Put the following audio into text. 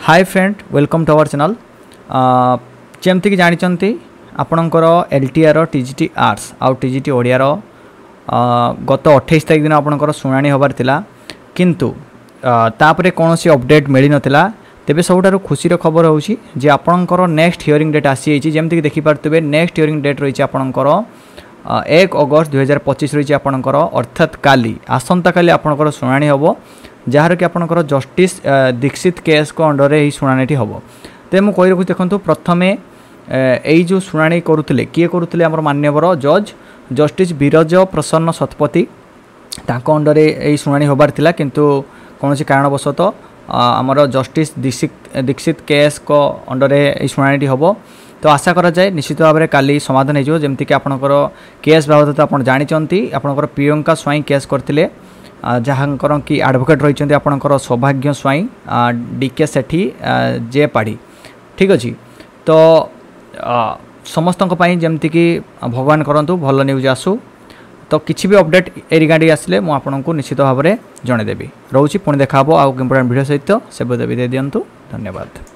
Hi friend welcome to our channel. जमती कि जानते आपणकर एलटीआर टीजीटी आर्ट्स आउ टीजीटी ओडियार गत 28 तारिख दिन आपणकर शुणाणी होबार थिला किंतु तापरे कौनसी अपडेट मिल नथिला। तेबे सबुठारु खुशीर खबर होउछि जे आपणकर नेक्स्ट हियरिंग डेट आसी आइछि। जेमति कि देखि पारतबे नेक्स्ट हियरिंग डेट रहिछि आपणकर 1 अगस्त 2025 रहिछि आपणकर, अर्थात काली आसंता काली आपणकर शुणाणी होबो, जार कि आपणकर जस्टिस दीक्षित केस को अंडर रे शुणाणी हम। तो मुझे कही रखुच्छी देखो प्रथमे यही जो शुणाणी करुले किए करुले आम मान्यवर जज जस्टिस बीरज प्रसन्न शतपथी तांको अंडर यही शुणाणी होबार थिला किंतु कौन कारणवशत आमर जस्टिस दीक्षित केस को अंडर यही शुणाणी हम। तो आशा करा जाए निश्चित भाव में काली समाधान हो। जमती कि आपणकर केस बाबद आप जानते आपणकर प्रियंका स्वाई केस करते जहाँकर कि एडवोकेट रही आपणकर सौभाग्य स्वाई डीके सेठी जे पाड़ी। ठीक अच्छे तो समस्त जमती कि भगवान करंतु भल न्यूज आसू। तो किसी भी अपडेट ए रिगार्डिंग आसिले मु आपनको निश्चित भाव में जनईदेवी। रोची पुणी देखा आउ इंपोर्टेंट वीडियो सहित से दे दिंतु। धन्यवाद।